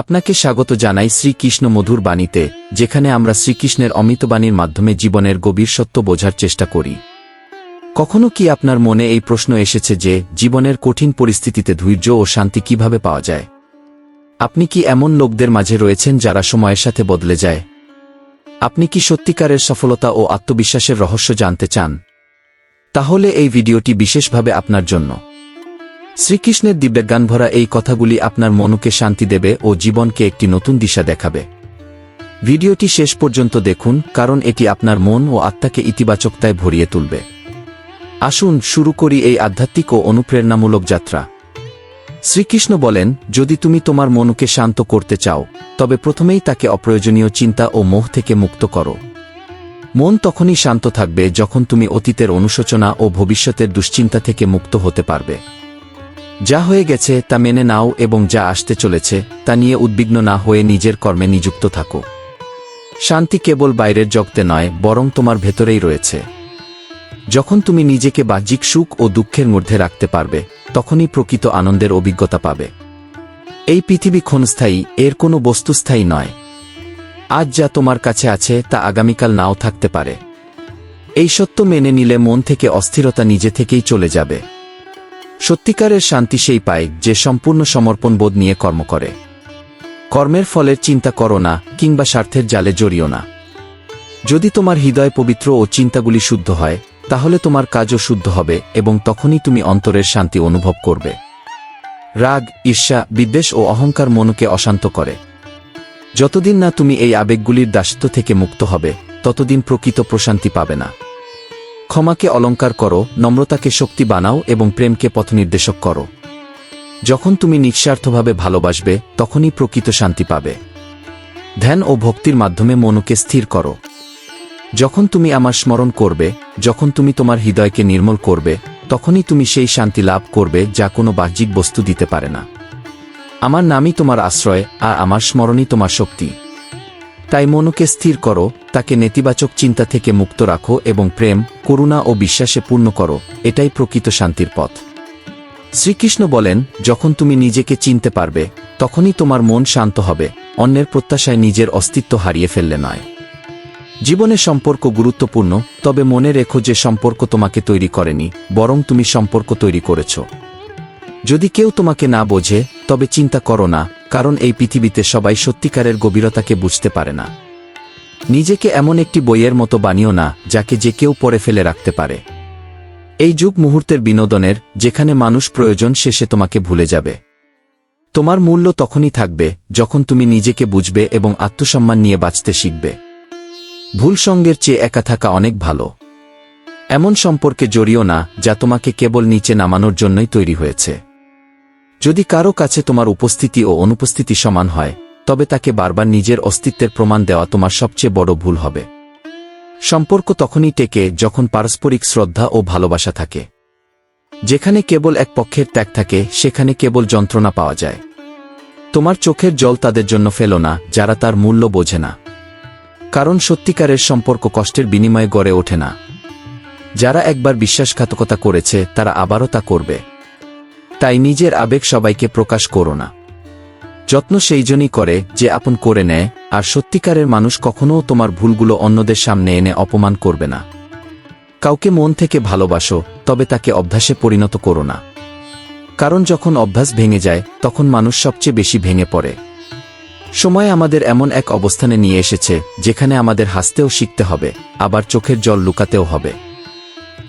আপনাকে স্বাগত জানাই শ্রীকৃষ্ণ মধুর বাণীতে, যেখানে আমরা শ্রীকৃষ্ণের অমৃতবাণীর মাধ্যমে জীবনের গভীর সত্য বোঝার চেষ্টা করি। কখনো কি আপনার মনে এই প্রশ্ন এসেছে যে জীবনের কঠিন পরিস্থিতিতে ধৈর্য ও শান্তি কিভাবে পাওয়া যায়? আপনি কি এমন লোকদের মাঝে রয়েছেন যারা সময়ের সাথে বদলে যায়? আপনি কি সত্যিকারের সফলতা ও আত্মবিশ্বাসের রহস্য জানতে চান? তাহলে এই ভিডিওটি বিশেষভাবে আপনার জন্য। শ্রীকৃষ্ণের দিব্যজ্ঞান ভরা এই কথাগুলি আপনার মনকে শান্তি দেবে ও জীবনকে একটি নতুন দিশা দেখাবে। ভিডিওটি শেষ পর্যন্ত দেখুন, কারণ এটি আপনার মন ও আত্মাকে ইতিবাচকতায় ভরিয়ে তুলবে। আসুন শুরু করি এই আধ্যাত্মিক ও অনুপ্রেরণামূলক যাত্রা। শ্রীকৃষ্ণ বলেন, যদি তুমি তোমার মনকে শান্ত করতে চাও, তবে প্রথমেই তাকে অপ্রয়োজনীয় চিন্তা ও মোহ থেকে মুক্ত করো। মন তখনই শান্ত থাকবে যখন তুমি অতীতের অনুশোচনা ও ভবিষ্যতের দুশ্চিন্তা থেকে মুক্ত হতে পারবে। যা হয়ে গেছে তা মেনে নাও এবং যা আসতে চলেছে তা নিয়ে উদ্বিগ্ন না হয়ে নিজের কর্মে নিযুক্ত থাকো। শান্তি কেবল বাইরের জগতে নয়, বরং তোমার ভেতরেই রয়েছে। যখন তুমি নিজেকে বাহ্যিক সুখ ও দুঃখের মধ্যে রাখতে পারবে, তখনই প্রকৃত আনন্দের অভিজ্ঞতা পাবে। এই পৃথিবী ক্ষণস্থায়ী, এর কোনো বস্তু স্থায়ী নয়। আজ যা তোমার কাছে আছে তা আগামীকাল নাও থাকতে পারে। এই সত্য মেনে নিলে মন থেকে অস্থিরতা নিজে থেকেই চলে যাবে। সত্যিকারের শান্তি সেই পায় যে সম্পূর্ণ সমর্পণ বোধ নিয়ে কর্ম করে। কর্মের ফলের চিন্তা করো না, কিংবা স্বার্থের জালে জড়িও না। যদি তোমার হৃদয় পবিত্র ও চিন্তাগুলি শুদ্ধ হয়, তাহলে তোমার কাজও শুদ্ধ হবে এবং তখনই তুমি অন্তরের শান্তি অনুভব করবে। রাগ, ঈর্ষা, বিদ্বেষ ও অহংকার মনকে অশান্ত করে। যতদিন না তুমি এই আবেগগুলির দাসত্ব থেকে মুক্ত হবে, ততদিন প্রকৃত প্রশান্তি পাবে না। ক্ষমাকে অলংকার করো, নম্রতাকে শক্তি বানাও এবং প্রেমকে পথনির্দেশক করো। যখন তুমি নিঃস্বার্থভাবে ভালোবাসবে, তখনই প্রকৃত শান্তি পাবে। ধ্যান ও ভক্তির মাধ্যমে মনকে স্থির করো। যখন তুমি আমার স্মরণ করবে, যখন তুমি তোমার হৃদয়কে নির্মল করবে, তখনই তুমি সেই শান্তি লাভ করবে যা কোনো বাহ্যিক বস্তু দিতে পারে না। আমার নামই তোমার আশ্রয়, আর আমার স্মরণই তোমার শক্তি। তাই মনকে স্থির করো, তাকে নেতিবাচক চিন্তা থেকে মুক্ত রাখো এবং প্রেম, করুণা ও বিশ্বাসে পূর্ণ করো। এটাই প্রকৃত শান্তির পথ। শ্রীকৃষ্ণ বলেন, যখন তুমি নিজেকে চিনতে পারবে, তখনই তোমার মন শান্ত হবে, অন্যের প্রত্যাশায় নিজের অস্তিত্ব হারিয়ে ফেললে নয়। জীবনে সম্পর্ক গুরুত্বপূর্ণ, তবে মনে রেখো যে সম্পর্ক তোমাকে তৈরি করেনি, বরং তুমি সম্পর্ক তৈরি করেছ। যদি কেউ তোমাকে না বোঝে, তবে চিন্তা করো না, কারণ এই পৃথিবীতে সবাই সত্যিকারের গভীরতাকে বুঝতে পারে না। নিজেকে এমন একটি বইয়ের মতো বানিও না যাকে যে কেউ পড়ে ফেলে রাখতে পারে। এই যুগ মুহূর্তের বিনোদনের, যেখানে মানুষ প্রয়োজন শেষে তোমাকে ভুলে যাবে। তোমার মূল্য তখনই থাকবে যখন তুমি নিজেকে বুঝবে এবং আত্মসম্মান নিয়ে বাঁচতে শিখবে। ভুল সঙ্গের চেয়ে একা থাকা অনেক ভালো। এমন সম্পর্কে জড়িও না যা তোমাকে কেবল নিচে নামানোর জন্যই তৈরি হয়েছে। যদি কারো কাছে তোমার উপস্থিতি ও অনুপস্থিতি সমান হয়, তবে তাকে বারবার নিজের অস্তিত্বের প্রমাণ দেওয়া তোমার সবচেয়ে বড় ভুল হবে। সম্পর্ক তখনই টেকে যখন পারস্পরিক শ্রদ্ধা ও ভালোবাসা থাকে। যেখানে কেবল এক পক্ষের ত্যাগ থাকে, সেখানে কেবল যন্ত্রণা পাওয়া যায়। তোমার চোখের জল তাদের জন্য ফেলো না যারা তার মূল্য বোঝে না। কারণ সত্যিকারের সম্পর্ক কষ্টের বিনিময়ে গড়ে ওঠে না। যারা একবার বিশ্বাসঘাতকতা করেছে, তারা আবারও তা করবে। তাই নিজের আবেগ সবাইকে প্রকাশ করো না। যত্ন সেইজনই করে যে আপন করে নেয়, আর সত্যিকারের মানুষ কখনও তোমার ভুলগুলো অন্যদের সামনে এনে অপমান করবে না। কাউকে মন থেকে ভালোবাসো, তবে তাকে অভ্যাসে পরিণত করো না। কারণ যখন অভ্যাস ভেঙে যায়, তখন মানুষ সবচেয়ে বেশি ভেঙে পড়ে। সময় আমাদের এমন এক অবস্থানে নিয়ে এসেছে যেখানে আমাদের হাসতেও শিখতে হবে, আবার চোখের জল লুকাতেও হবে।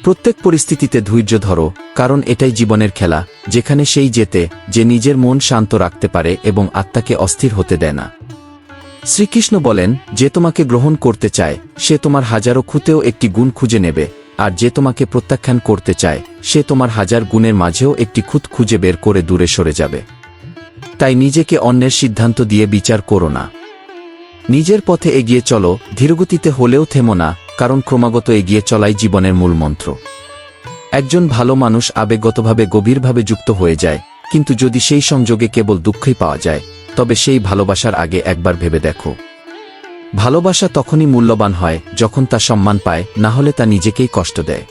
প্রত্যেক পরিস্থিতিতে ধৈর্য ধরো, কারণ এটাই জীবনের খেলা, যেখানে সেই জেতে যে নিজের মন শান্ত রাখতে পারে এবং আত্মাকে অস্থির হতে দেয় না। শ্রীকৃষ্ণ বলেন, যে তোমাকে গ্রহণ করতে চায় সে তোমার হাজারো খুঁতেও একটি গুণ খুঁজে নেবে, আর যে তোমাকে প্রত্যাখ্যান করতে চায় সে তোমার হাজার গুণের মাঝেও একটি খুঁত খুঁজে বের করে দূরে সরে যাবে। তাই নিজেকে অন্যের সিদ্ধান্ত দিয়ে বিচার করো না। নিজের পথে এগিয়ে চলো, ধীরগতিতে হলেও থেমো না, কারণ ক্রমাগত এগিয়ে চলাই জীবনের মূল মন্ত্র। একজন ভালো মানুষ আবেগগতভাবে গভীরভাবে যুক্ত হয়ে যায়, কিন্তু যদি সেই সংযোগে কেবল দুঃখই পাওয়া যায়, তবে সেই ভালোবাসার আগে একবার ভেবে দেখো। ভালোবাসা তখনই মূল্যবান হয় যখন তা সম্মান পায়, না হলে তা নিজেকেই কষ্ট দেয়।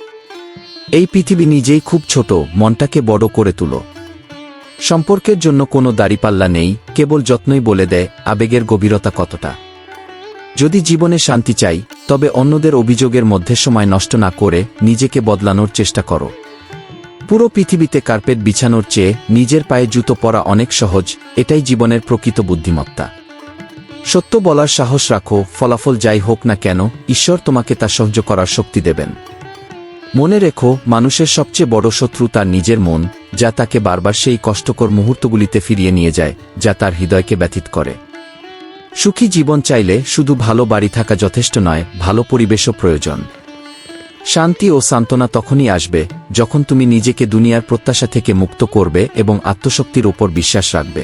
এই পৃথিবী নিজেই খুব ছোট, মনটাকে বড় করে তুলো। সম্পর্কের জন্য কোনো দাড়িপাল্লা নেই, কেবল যত্নই বলে দেয় আবেগের গভীরতা কতটা। যদি জীবনে শান্তি চাই, তবে অন্যদের অভিযোগের মধ্যে সময় নষ্ট না করে নিজেকে বদলানোর চেষ্টা করো। পুরো পৃথিবীতে কার্পেট বিছানোর চেয়ে নিজের পায়ে জুতো পরা অনেক সহজ, এটাই জীবনের প্রকৃত বুদ্ধিমত্তা। সত্য বলার সাহস রাখো, ফলাফল যাই হোক না কেন, ঈশ্বর তোমাকে তা সহ্য করার শক্তি দেবেন। মনে রেখো, মানুষের সবচেয়ে বড় শত্রু তার নিজের মন, যা তাকে বারবার সেই কষ্টকর মুহূর্তগুলিতে ফিরিয়ে নিয়ে যায়, যা তার হৃদয়কে ব্যথিত করে। সুখী জীবন চাইলে শুধু ভালো বাড়ি থাকা যথেষ্ট নয়, ভালো পরিবেশও প্রয়োজন। শান্তি ও সান্ত্বনা তখনই আসবে যখন তুমি নিজেকে দুনিয়ার প্রত্যাশা থেকে মুক্ত করবে এবং আত্মশক্তির উপর বিশ্বাস রাখবে।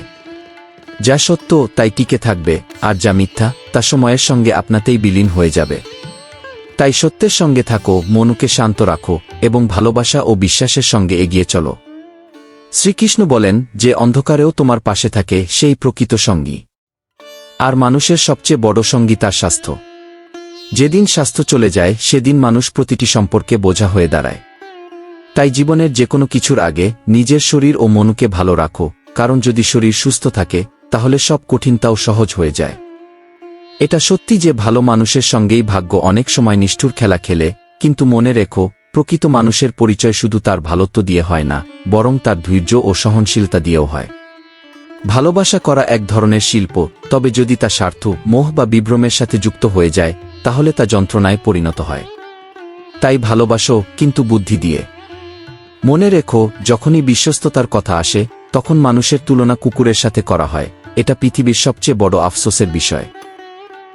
যা সত্য তাই টিকে থাকবে, আর যা মিথ্যা তা সময়ের সঙ্গে আপনাতেই বিলীন হয়ে যাবে। তাই সত্যের সঙ্গে থাকো, মনকে শান্ত রাখো এবং ভালোবাসা ও বিশ্বাসের সঙ্গে এগিয়ে চলো। শ্রীকৃষ্ণ বলেন, যে অন্ধকারেও তোমার পাশে থাকে সেই প্রকৃত সঙ্গী। আর মানুষের সবচেয়ে বড় সঙ্গী তার স্বাস্থ্য। যেদিন স্বাস্থ্য চলে যায়, সেদিন মানুষ প্রতিটি সম্পর্কে বোঝা হয়ে দাঁড়ায়। তাই জীবনের যে কোনো কিছুর আগে নিজের শরীর ও মনকে ভালো রাখো, কারণ যদি শরীর সুস্থ থাকে তাহলে সব কঠিনতাও সহজ হয়ে যায়। এটা সত্যি যে ভালো মানুষের সঙ্গেই ভাগ্য অনেক সময় নিষ্ঠুর খেলা খেলে, কিন্তু মনে রেখো, প্রকৃত মানুষের পরিচয় শুধু তার ভালোত্ব দিয়ে হয় না, বরং তার ধৈর্য ও সহনশীলতা দিয়েও হয়। ভালোবাসা করা এক ধরনের শিল্প, তবে যদি তা স্বার্থ, মোহ বা বিভ্রমের সাথে যুক্ত হয়ে যায়, তাহলে তা যন্ত্রণায় পরিণত হয়। তাই ভালোবাসো, কিন্তু বুদ্ধি দিয়ে। মনে রেখো, যখনই বিশ্বস্ততার কথা আসে, তখন মানুষের তুলনা কুকুরের সাথে করা হয়। এটা পৃথিবীর সবচেয়ে বড় আফসোসের বিষয়।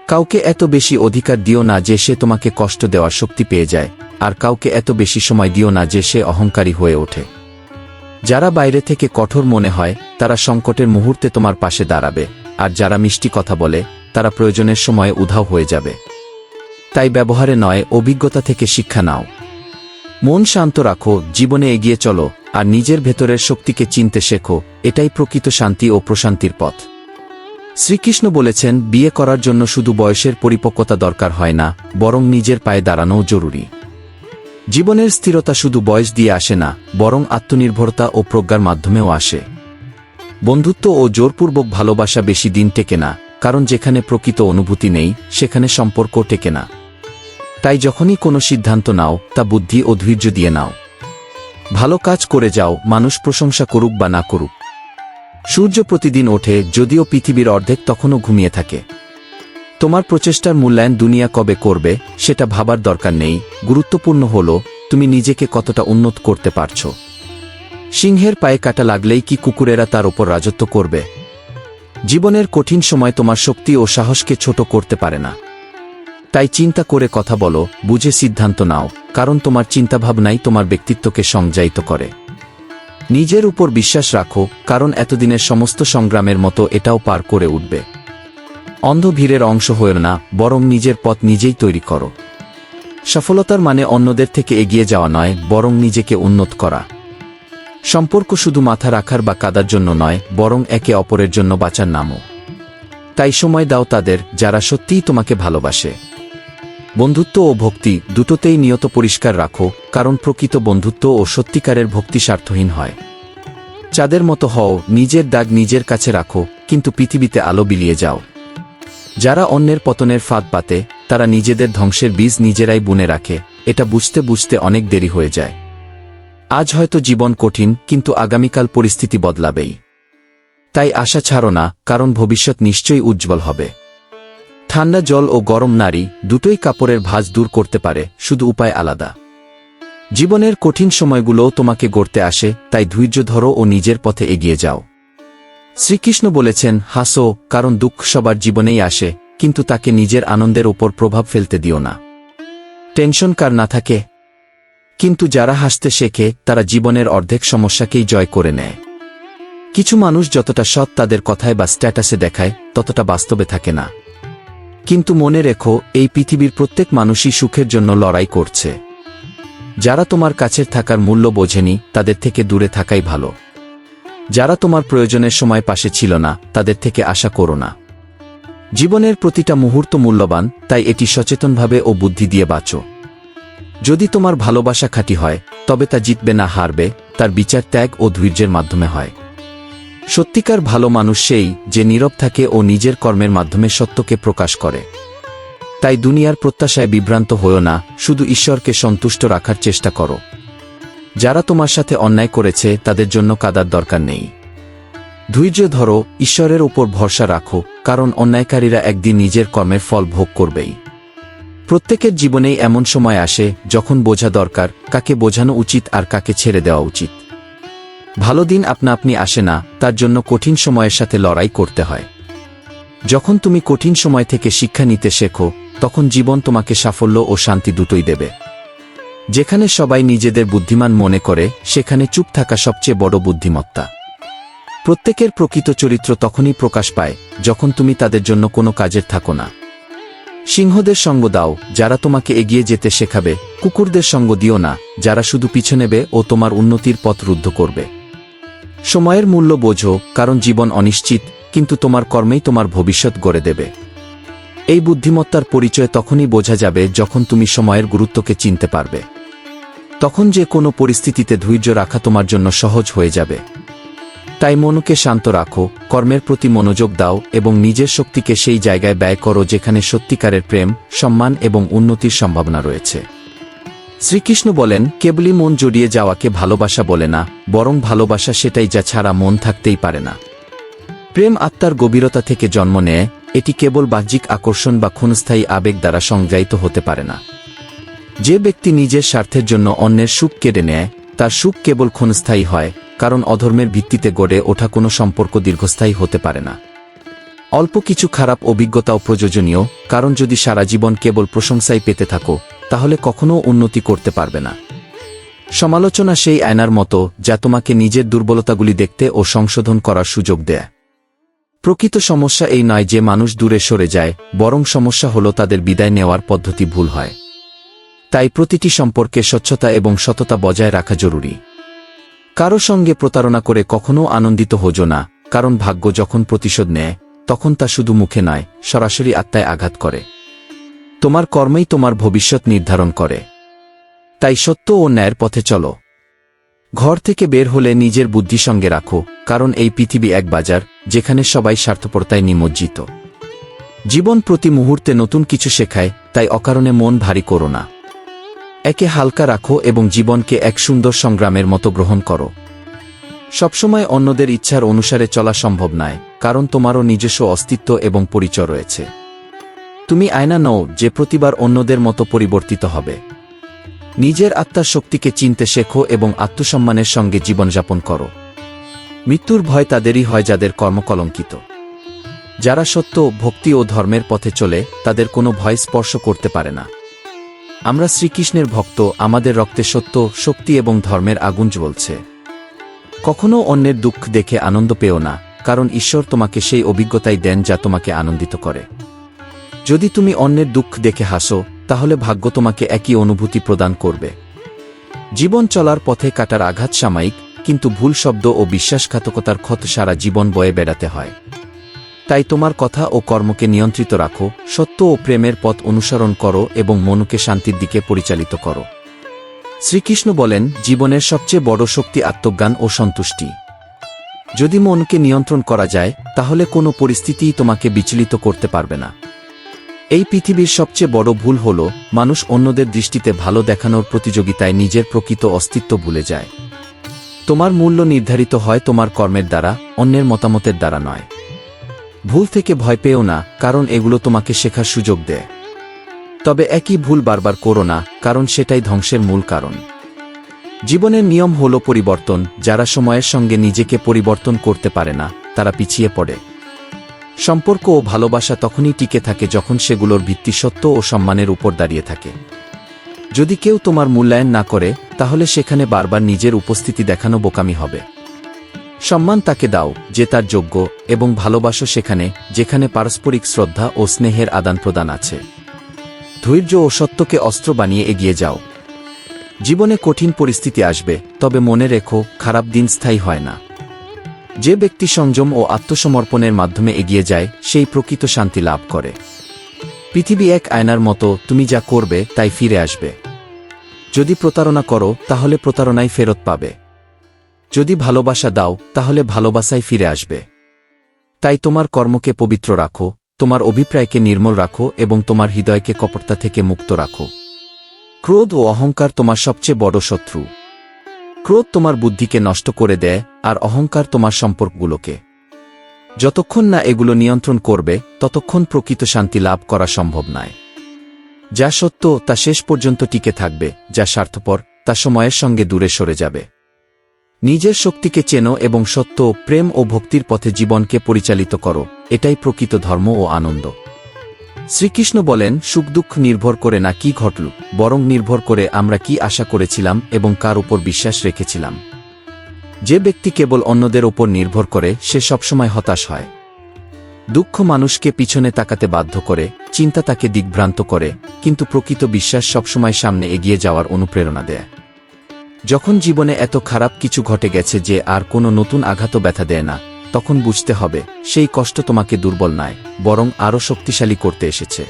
কাউকে এত বেশি অধিকার দিও না যে সে তোমাকে কষ্ট দেওয়ার শক্তি পেয়ে যায়, আর কাউকে এত বেশি সময় দিও না যে সে অহংকারী হয়ে ওঠে। যারা বাইরে থেকে কঠোর মনে হয়, তারা সংকটের মুহূর্তে তোমার পাশে দাঁড়াবে, আর যারা মিষ্টি কথা বলে, তারা প্রয়োজনের সময়ে উধাও হয়ে যাবে। তাই ব্যবহারে নয়, অভিজ্ঞতা থেকে শিক্ষা নাও। মন শান্ত রাখো, জীবনে এগিয়ে চলো, আর নিজের ভেতরের শক্তিকে চিনতে শেখো। এটাই প্রকৃত শান্তি ও প্রশান্তির পথ। শ্রীকৃষ্ণ বলেছেন, বিয়ে করার জন্য শুধু বয়সের পরিপক্কতা দরকার হয় না, বরং নিজের পায়ে দাঁড়ানোও জরুরি। জীবনের স্থিরতা শুধু বয়স দিয়ে আসে না, বরং আত্মনির্ভরতা ও প্রজ্ঞার মাধ্যমেও আসে। বন্ধুত্ব ও জোরপূর্বক ভালোবাসা বেশি দিন টেকে না, কারণ যেখানে প্রকৃত অনুভূতি নেই, সেখানে সম্পর্ক টেকে না। তাই যখনই কোনো সিদ্ধান্ত নাও, তা বুদ্ধি ও ধৈর্য দিয়ে নাও। ভালো কাজ করে যাও, মানুষ প্রশংসা করুক বা না করুক। সূর্য প্রতিদিন ওঠে, যদিও পৃথিবীর অর্ধেক তখনও ঘুমিয়ে থাকে। তোমার প্রচেষ্টার মূল্যায়ন দুনিয়া কবে করবে সেটা ভাবার দরকার নেই, গুরুত্বপূর্ণ হলো তুমি নিজেকে কতটা উন্নত করতে পারছ। সিংহের পায়ে কাটা লাগলেই কি কুকুরেরা তার ওপর রাজত্ব করবে? জীবনের কঠিন সময় তোমার শক্তি ও সাহসকে ছোট করতে পারে না। তাই চিন্তা করে কথা বলো, বুঝে সিদ্ধান্ত নাও, কারণ তোমার চিন্তাভাবনাই তোমার ব্যক্তিত্বকে সংজ্ঞায়িত করে। নিজের উপর বিশ্বাস রাখো, কারণ এতদিনের সমস্ত সংগ্রামের মতো এটাও পার করে উঠবে। অন্ধ ভিড়ের অংশ হয়েও না, বরং নিজের পথ নিজেই তৈরি করো। সফলতার মানে অন্যদের থেকে এগিয়ে যাওয়া নয়, বরং নিজেকে উন্নত করা। সম্পর্ক শুধু মাথা রাখার বা কাদার জন্য নয়, বরং একে অপরের জন্য বাঁচার নামও। তাই সময় দাও তাদের, যারা সত্যিই তোমাকে ভালোবাসে। বন্ধুত্ব ও ভক্তি দুটোতেই নিয়ত পরিষ্কার রাখো, কারণ প্রকৃত বন্ধুত্ব ও সত্যিকারের ভক্তি স্বার্থহীন হয়। চাঁদের মতো হও, নিজের দাগ নিজের কাছে রাখো, কিন্তু পৃথিবীতে আলো বিলিয়ে যাও। যারা অন্যের পতনের ফাঁদ পাতে, তারা নিজেদের ধ্বংসের বীজ নিজেরাই বুনে রাখে। এটা বুঝতে বুঝতে অনেক দেরি হয়ে যায়। আজ হয়তো জীবন কঠিন, কিন্তু আগামীকাল পরিস্থিতি বদলাবেই। তাই আশা ছাড়ো না, কারণ ভবিষ্যৎ নিশ্চয়ই উজ্জ্বল হবে। ঠান্ডা জল ও গরম নারী দুটোই কাপড়ের ভাঁজ দূর করতে পারে, শুধু উপায় আলাদা। জীবনের কঠিন সময়গুলোও তোমাকে গড়তে আসে, তাই ধৈর্য ধরো ও নিজের পথে এগিয়ে যাও। শ্রীকৃষ্ণ বলেছেন, হাসো, কারণ দুঃখ সবার জীবনেই আসে, কিন্তু তাকে নিজের আনন্দের উপর প্রভাব ফেলতে দিও না। টেনশন কার না থাকে? কিন্তু যারা হাসতে শেখে, তারা জীবনের অর্ধেক সমস্যাকেই জয় করে নেয়। কিছু মানুষ যতটা সৎ তাদের কথায় বা স্ট্যাটাসে দেখায়, ততটা বাস্তবে থাকে না। কিন্তু মনে রেখো, এই পৃথিবীর প্রত্যেক মানুষই সুখের জন্য লড়াই করছে। যারা তোমার কাছের থাকার মূল্য বোঝেনি, তাদের থেকে দূরে থাকাই ভালো। যারা তোমার প্রয়োজনের সময় পাশে ছিল না, তাদের থেকে আশা করো না। জীবনের প্রতিটা মুহূর্ত মূল্যবান, তাই এটি সচেতনভাবে ও বুদ্ধি দিয়ে বাঁচো। যদি তোমার ভালোবাসা খাঁটি হয়, তবে তা জিতবে না হারবে, তার বিচার ত্যাগ ও ধৈর্যের মাধ্যমে হয়। সত্যিকার ভালো মানুষ সেই যে নীরব থাকে ও নিজের কর্মের মাধ্যমে সত্যকে প্রকাশ করে। তাই দুনিয়ার প্রত্যাশায় বিভ্রান্ত হয়ো না, শুধু ঈশ্বরকে সন্তুষ্ট রাখার চেষ্টা করো। যারা তোমার সাথে অন্যায় করেছে তাদের জন্য কাঁদার দরকার নেই। ধৈর্য ধরো, ঈশ্বরের উপর ভরসা রাখো, কারণ অন্যায়কারীরা একদিন নিজের কর্মের ফল ভোগ করবেই। প্রত্যেকের জীবনেই এমন সময় আসে যখন বোঝা দরকার কাকে বোঝানো উচিত আর কাকে ছেড়ে দেওয়া উচিত। ভালো দিন আপনা আপনি আসে না, তার জন্য কঠিন সময়ের সাথে লড়াই করতে হয়। যখন তুমি কঠিন সময় থেকে শিক্ষা নিতে শেখো, তখন জীবন তোমাকে সাফল্য ও শান্তি দুটোই দেবে। যেখানে সবাই নিজেদের বুদ্ধিমান মনে করে, সেখানে চুপ থাকা সবচেয়ে বড় বুদ্ধিমত্তা। প্রত্যেকের প্রকৃত চরিত্র তখনই প্রকাশ পায় যখন তুমি তাদের জন্য কোনো কাজের থাকো না। সিংহদের সঙ্গ দাও, যারা তোমাকে এগিয়ে যেতে শেখাবে। কুকুরদের সঙ্গ দিও না, যারা শুধু পিছু নেবে ও তোমার উন্নতির পথ রুদ্ধ করবে। সময়ের মূল্য বোঝো, কারণ জীবন অনিশ্চিত, কিন্তু তোমার কর্মেই তোমার ভবিষ্যৎ গড়ে দেবে। এই বুদ্ধিমত্তার পরিচয় তখনই বোঝা যাবে যখন তুমি সময়ের গুরুত্বকে চিনতে পারবে। তখন যে কোনো পরিস্থিতিতে ধৈর্য রাখা তোমার জন্য সহজ হয়ে যাবে। তাই মনকে শান্ত রাখো, কর্মের প্রতি মনোযোগ দাও এবং নিজের শক্তিকে সেই জায়গায় ব্যয় করো যেখানে সত্যিকারের প্রেম, সম্মান এবং উন্নতির সম্ভাবনা রয়েছে। শ্রীকৃষ্ণ বলেন, কেবলই মন জড়িয়ে যাওয়াকে ভালোবাসা বলে না, বরং ভালোবাসা সেটাই যা ছাড়া মন থাকতেই পারে না। প্রেম আত্মার গভীরতা থেকে জন্ম নেয়, এটি কেবল বাহ্যিক আকর্ষণ বা ক্ষণস্থায়ী আবেগ দ্বারা সংজ্ঞায়িত হতে পারে না। যে ব্যক্তি নিজের স্বার্থের জন্য অন্যের সুখ কেড়ে নেয়, তার সুখ কেবল ক্ষণস্থায়ী হয়, কারণ অধর্মের ভিত্তিতে গড়ে ওঠা কোনো সম্পর্ক দীর্ঘস্থায়ী হতে পারে না। অল্প কিছু খারাপ অভিজ্ঞতাও প্রয়োজনীয়, কারণ যদি সারা জীবন কেবল প্রশংসাই পেতে থাকো, তাহলে কখনও উন্নতি করতে পারবে না। সমালোচনা সেই আয়নার মতো যা তোমাকে নিজের দুর্বলতাগুলি দেখতে ও সংশোধন করার সুযোগ দেয়। প্রকৃত সমস্যা এই নয় যে মানুষ দূরে সরে যায়, বরং সমস্যা হলো তাদের বিদায় নেওয়ার পদ্ধতি ভুল হয়। তাই প্রতিটি সম্পর্কে স্বচ্ছতা এবং সততা বজায় রাখা জরুরি। কারো সঙ্গে প্রতারণা করে কখনও আনন্দিত হোজো না, কারণ ভাগ্য যখন প্রতিশোধ নেয়, তখন তা শুধু মুখে নয়, সরাসরি আত্মায় আঘাত করে। তোমার কর্মই তোমার ভবিষ্যৎ নির্ধারণ করে। তাই সত্য ও ন্যায়ের পথে চলো। ঘর থেকে বের হলে নিজের বুদ্ধি সঙ্গে রাখো, কারণ এই পৃথিবী এক বাজার যেখানে সবাই স্বার্থপরতায় নিমজ্জিত। জীবন প্রতি মুহূর্তে নতুন কিছু শেখায়, তাই অকারণে মন ভারী করো না। একে হালকা রাখো এবং জীবনকে এক সুন্দর সংগ্রামের মতো গ্রহণ করো। সবসময় অন্যদের ইচ্ছার অনুসারে চলা সম্ভব নয়, কারণ তোমারও নিজস্ব অস্তিত্ব এবং পরিচয় রয়েছে। তুমি আয়না নও যে প্রতিবার অন্যদের মতো পরিবর্তিত হবে। নিজের আত্মার শক্তিকে চিনতে শেখো এবং আত্মসম্মানের সঙ্গে জীবনযাপন করো। মৃত্যুর ভয় তাদেরই হয় যাদের কর্ম কলঙ্কিত। যারা সত্য, ভক্তি ও ধর্মের পথে চলে, তাদের কোনো ভয় স্পর্শ করতে পারে না। আমরা শ্রীকৃষ্ণের ভক্ত, আমাদের রক্তে সত্য, শক্তি এবং ধর্মের আগুন জ্বলছে। কখনও অন্যের দুঃখ দেখে আনন্দ পেও না, কারণ ঈশ্বর তোমাকে সেই অভিজ্ঞতাই দেন যা তোমাকে আনন্দিত করে। যদি তুমি অন্যের দুঃখ দেখে হাসো, তাহলে ভাগ্য তোমাকে একই অনুভূতি প্রদান করবে। জীবন চলার পথে কাটার আঘাত সাময়িক, কিন্তু ভুল শব্দ ও বিশ্বাসঘাতকতার ক্ষত সারা জীবন বয়ে বেড়াতে হয়। তাই তোমার কথা ও কর্মকে নিয়ন্ত্রিত রাখো, সত্য ও প্রেমের পথ অনুসরণ করো এবং মনকে শান্তির দিকে পরিচালিত করো। শ্রীকৃষ্ণ বলেন, জীবনের সবচেয়ে বড় শক্তি আত্মজ্ঞান ও সন্তুষ্টি। যদি মনকে নিয়ন্ত্রণ করা যায়, তাহলে কোনো পরিস্থিতিই তোমাকে বিচলিত করতে পারবে না। এই পৃথিবীর সবচেয়ে বড় ভুল হল মানুষ অন্যদের দৃষ্টিতে ভালো দেখানোর প্রতিযোগিতায় নিজের প্রকৃত অস্তিত্ব ভুলে যায়। তোমার মূল্য নির্ধারিত হয় তোমার কর্মের দ্বারা, অন্যের মতামতের দ্বারা নয়। ভুল থেকে ভয় পেও না, কারণ এগুলো তোমাকে শেখার সুযোগ দেয়। তবে একই ভুল বারবার করো না, কারণ সেটাই ধ্বংসের মূল কারণ। জীবনের নিয়ম হল পরিবর্তন। যারা সময়ের সঙ্গে নিজেকে পরিবর্তন করতে পারে না, তারা পিছিয়ে পড়ে। সম্পর্ক ও ভালোবাসা তখনই টিকে থাকে যখন সেগুলোর ভিত্তি সত্য ও সম্মানের উপর দাঁড়িয়ে থাকে। যদি কেউ তোমার মূল্যায়ন না করে, তাহলে সেখানে বারবার নিজের উপস্থিতি দেখানো বোকামি হবে। সম্মান তাকে দাও যে তার যোগ্য, এবং ভালোবাসো সেখানে যেখানে পারস্পরিক শ্রদ্ধা ও স্নেহের আদান প্রদান আছে। ধৈর্য ও সত্যকে অস্ত্র বানিয়ে এগিয়ে যাও। জীবনে কঠিন পরিস্থিতি আসবে, তবে মনে রেখো, খারাপ দিন স্থায়ী হয় না। যে ব্যক্তি সংযম ও আত্মসমর্পণের মাধ্যমে এগিয়ে যায়, সেই প্রকৃত শান্তি লাভ করে। পৃথিবী এক আয়নার মতো, তুমি যা করবে তাই ফিরে আসবে। যদি প্রতারণা করো, তাহলে প্রতারণাই ফেরত পাবে। যদি ভালোবাসা দাও তাহলে ভালোবাসাই ফিরে আসবে। তাই তোমার কর্মকে পবিত্র রাখো, তোমার অভিপ্রায়কে নির্মল রাখো এবং তোমার হৃদয়কে কপটতা থেকে মুক্ত রাখো। ক্রোধ ও অহংকার তোমার সবচেয়ে বড় শত্রু। ক্রোধ তোমার বুদ্ধিকে নষ্ট করে দেয়, আর অহংকার তোমার সম্পর্কগুলোকে। যতক্ষণ না এগুলো নিয়ন্ত্রণ করবে ততক্ষণ প্রকৃত শান্তি লাভ করা সম্ভব নয়। যা সত্য তা শেষ পর্যন্ত টিকে থাকবে, যা স্বার্থপর তা সময়ের সঙ্গে দূরে সরে যাবে। নিজের শক্তিকে চেনো এবং সত্য, প্রেম ও ভক্তির পথে জীবনকে পরিচালিত করো, এটাই প্রকৃত ধর্ম ও আনন্দ। শ্রীকৃষ্ণ বলেন, সুখ দুঃখ নির্ভর করে না কি ঘটল, বরং নির্ভর করে আমরা কি আশা করেছিলাম এবং কার উপর বিশ্বাস রেখেছিলাম। যে ব্যক্তি কেবল অন্যদের ওপর নির্ভর করে সে সবসময় হতাশ হয়। দুঃখ মানুষকে পিছনে তাকাতে বাধ্য করে, চিন্তা তাকে দিগ্ভ্রান্ত করে, কিন্তু প্রকৃত বিশ্বাস সবসময় সামনে এগিয়ে যাওয়ার অনুপ্রেরণা দেয়। যখন জীবনে এত খারাপ কিছু ঘটে গেছে যে আর কোনো নতুন আঘাতও ব্যথা দেয় না, তখন বুঝতে হবে সেই কষ্ট তোমাকে দুর্বল নয়, বরং আরও শক্তিশালী করতে এসেছে।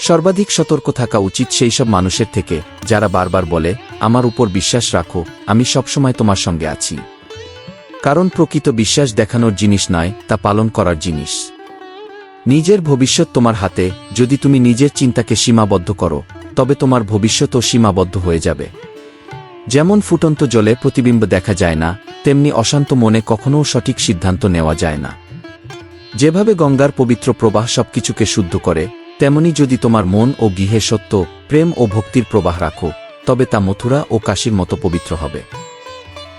সর্বাধিক সতর্ক থাকা উচিত সেই সব মানুষের থেকে যারা বারবার বলে, আমার উপর বিশ্বাস রাখো, আমি সবসময় তোমার সঙ্গে আছি। কারণ প্রকৃত বিশ্বাস দেখানোর জিনিস নয়, তা পালন করার জিনিস। নিজের ভবিষ্যৎ তোমার হাতে। যদি তুমি নিজের চিন্তাকে সীমাবদ্ধ করো, তবে তোমার ভবিষ্যৎও সীমাবদ্ধ হয়ে যাবে। যেমন ফুটন্ত জলে প্রতিবিম্ব দেখা যায় না, তেমনি অশান্ত মনে কখনও সঠিক সিদ্ধান্ত নেওয়া যায় না। যেভাবে গঙ্গার পবিত্র প্রবাহ সবকিছুকে শুদ্ধ করে, তেমনি যদি তোমার মন ও গৃহে সত্য, প্রেম ও ভক্তির প্রবাহ রাখো, তবে তা মথুরা ও কাশীর মতো পবিত্র হবে।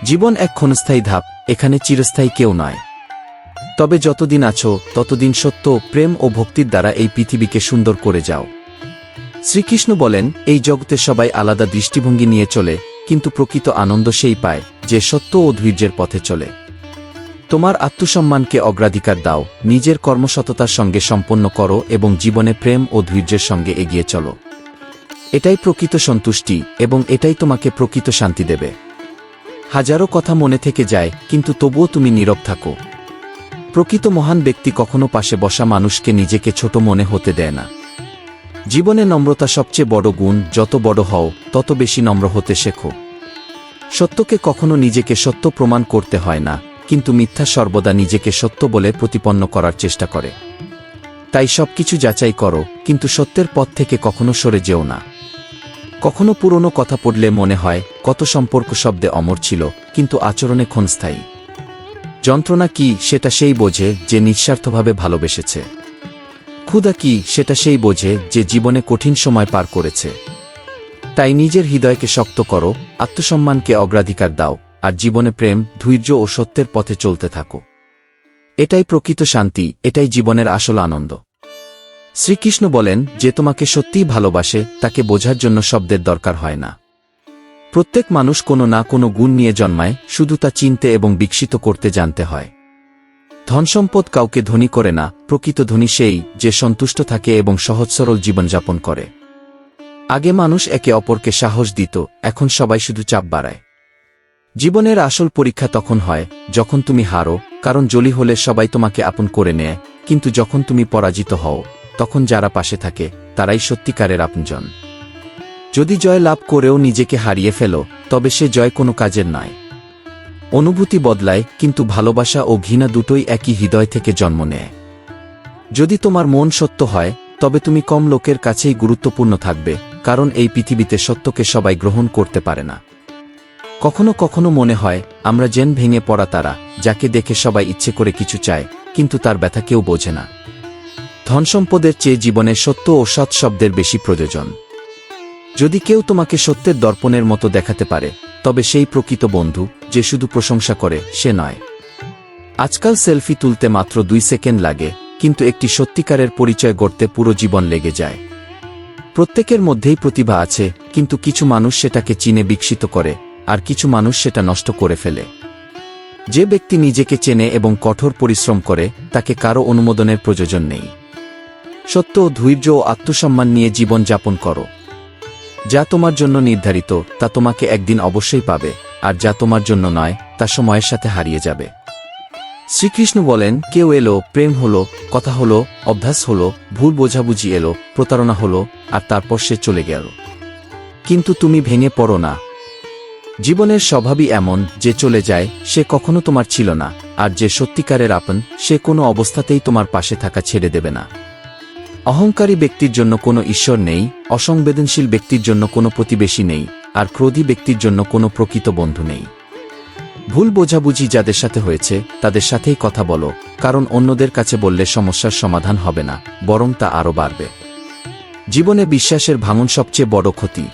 জীবন এক ক্ষণস্থায়ী ধাপ, এখানে চিরস্থায়ী কেউ নয়। তবে যতদিন আছো ততদিন সত্য, প্রেম ও ভক্তির দ্বারা এই পৃথিবীকে সুন্দর করে যাও। শ্রীকৃষ্ণ বলেন, এই জগতে সবাই আলাদা দৃষ্টিভঙ্গি নিয়ে চলে, কিন্তু প্রকৃত আনন্দ সেই পায় যে সত্য ও ধৈর্যের পথে চলে। তোমার আত্মসম্মানকে অগ্রাধিকার দাও, নিজের কর্মসততার সঙ্গে সম্পন্ন করো এবং জীবনে প্রেম ও ধৈর্যের সঙ্গে এগিয়ে চলো। এটাই প্রকৃত সন্তুষ্টি এবং এটাই তোমাকে প্রকৃত শান্তি দেবে। হাজারো কথা মনে থেকে যায়, কিন্তু তবুও তুমি নীরব থাকো। প্রকৃত মহান ব্যক্তি কখনো পাশে বসা মানুষকে নিজেকে ছোট মনে হতে দেয় না। জীবনে নম্রতা সবচেয়ে বড় গুণ। যত বড় হও তত বেশি নম্র হতে শেখো। সত্যকে কখনো নিজেকে সত্য প্রমাণ করতে হয় না, কিন্তু মিথ্যা সর্বদা নিজেকে সত্য বলে প্রতিপন্ন করার চেষ্টা করে। তাই সবকিছু যাচাই করো, কিন্তু সত্যের পথ থেকে কখনো সরে যেও না। কখনো পুরনো কথা পড়লে মনে হয় কত সম্পর্ক শব্দে অমর ছিল, কিন্তু আচরণে ক্ষণস্থায়ী। যন্ত্রণা কি সেটা সেই বোঝে যে নিঃস্বার্থভাবে ভালোবেসেছে। ক্ষুধা কি সেটা সেই বোঝে যে জীবনে কঠিন সময় পার করেছে। তাই নিজের হৃদয়কে শক্ত করো, আত্মসম্মানকে অগ্রাধিকার দাও, আর জীবনে প্রেম, ধৈর্য ও সত্যের পথে চলতে থাকো। এটাই প্রকৃত শান্তি, এটাই জীবনের আসল আনন্দ। শ্রীকৃষ্ণ বলেন, যে তোমাকে সত্যিই ভালোবাসে তাকে বোঝার জন্য শব্দের দরকার হয় না। প্রত্যেক মানুষ কোনো না কোনো গুণ নিয়ে জন্মায়, শুধু তা চিনতে এবং বিকশিত করতে জানতে হয়। ধনসম্পদ কাউকে ধনী করে না, প্রকৃত ধনী সেই যে সন্তুষ্ট থাকে এবং সহজ সরল জীবনযাপন করে। আগে মানুষ একে অপরকে সাহস দিত, এখন সবাই শুধু চাপ বাড়ায়। জীবনের আসল পরীক্ষা তখন হয় যখন তুমি হারো, কারণ জয়ী হলে সবাই তোমাকে আপন করে নেয়, কিন্তু যখন তুমি পরাজিত হও তখন যারা পাশে থাকে তারাই সত্যিকারের আপনজন। যদি জয় লাভ করেও নিজেকে হারিয়ে ফেলো, তবে সে জয় কোনো কাজের নয়। অনুভূতি বদলায়, কিন্তু ভালোবাসা ও ঘৃণা দুটোই একই হৃদয় থেকে জন্ম নেয়। যদি তোমার মন সত্য হয়, তবে তুমি কম লোকের কাছেই গুরুত্বপূর্ণ থাকবে, কারণ এই পৃথিবীতে সত্যকে সবাই গ্রহণ করতে পারে না। কখনো কখনো মনে হয় আমরা যেন ভেঙে পড়া তারা, যাকে দেখে সবাই ইচ্ছে করে কিছু চায়, কিন্তু তার ব্যথা কেউ বোঝে না। ধনসম্পদের চেয়ে জীবনে সত্য ও সৎ শব্দের বেশি প্রয়োজন। যদি কেউ তোমাকে সত্যের দর্পণের মতো দেখাতে পারে, তবে সেই প্রকৃত বন্ধু। যে শুধু প্রশংসা করে সে নয়। আজকাল সেলফি তুলতে মাত্র 2 সেকেন্ড লাগে, কিন্তু একটি সত্যিকারের পরিচয় গড়তে পুরো জীবন লেগে যায়। প্রত্যেকের মধ্যেই প্রতিভা আছে, কিন্তু কিছু মানুষ সেটাকে চিনে বিকশিত করে, আর কিছু মানুষ সেটা নষ্ট করে ফেলে। যে ব্যক্তি নিজেকে চেনে এবং কঠোর পরিশ্রম করে, তাকে কারো অনুমোদনের প্রয়োজন নেই। সত্য, ধৈর্য ও আত্মসম্মান নিয়ে জীবন যাপন করো। যা তোমার জন্য নির্ধারিত তা তোমাকে একদিন অবশ্যই পাবে, আর যা তোমার জন্য নয় তা সময়ের সাথে হারিয়ে যাবে। শ্রীকৃষ্ণ বলেন, কেউ এলো, প্রেম হলো, কথা হলো, অভ্যাস হলো, ভুল বোঝাবুঝি এলো, প্রতারণা হলো, আর তারপর সে চলে গেল। কিন্তু তুমি ভেঙে পড়ো না। জীবনের স্বভাবই এমন যে চলে যায় সে কখনো তোমার ছিল না, আর যে সত্যিকারের আপন সে কোনো অবস্থাতেই তোমার পাশে থাকা ছেড়ে দেবে না। অহংকারী ব্যক্তির জন্য কোনো ঈশ্বর নেই, অসংবেদনশীল ব্যক্তির জন্য কোনো প্রতিবেশী নেই, আর ক্রোধী ব্যক্তির জন্য কোনো প্রকৃত বন্ধু নেই। ভুল বোঝাবুঝি যাদের সাথে হয়েছে তাদের সাথেই কথা বলো, কারণ অন্যদের কাছে বললে সমস্যার সমাধান হবে না, বরং তা আরও বাড়বে। জীবনে বিশ্বাসের ভাঙন সবচেয়ে বড় ক্ষতি।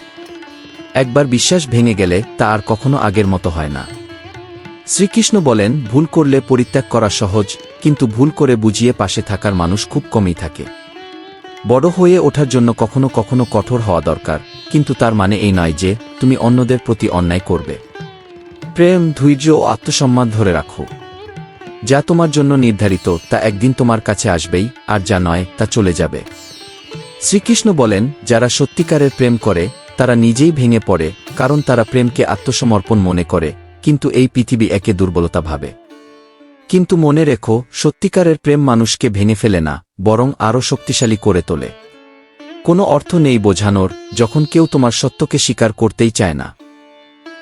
একবার বিশ্বাস ভেঙে গেলে তা আর কখনো আগের মতো হয় না। শ্রীকৃষ্ণ বলেন, ভুল করলে পরিত্যাগ করা সহজ, কিন্তু ভুল করে বুঝিয়ে পাশে থাকার মানুষ খুব কমই থাকে। বড় হয়ে ওঠার জন্য কখনো কখনো কঠোর হওয়া দরকার, কিন্তু তার মানে এই নয় যে তুমি অন্যদের প্রতি অন্যায় করবে। প্রেম, ধৈর্য ও আত্মসম্মান ধরে রাখো। যা তোমার জন্য নির্ধারিত তা একদিন তোমার কাছে আসবেই, আর যা নয় তা চলে যাবে। শ্রীকৃষ্ণ বলেন, যারা সত্যিকারের প্রেম করে তারা নিজেই ভেঙে পড়ে, কারণ তারা প্রেমকে আত্মসমর্পণ মনে করে, কিন্তু এই পৃথিবী একে দুর্বলতা ভাবে। কিন্তু মনে রেখো, সত্যিকারের প্রেম মানুষকে ভেঙে ফেলে না, বরং আরও শক্তিশালী করে তোলে। কোনো অর্থ নেই বোঝানোর, যখন কেউ তোমার সত্যকে স্বীকার করতেই চায় না,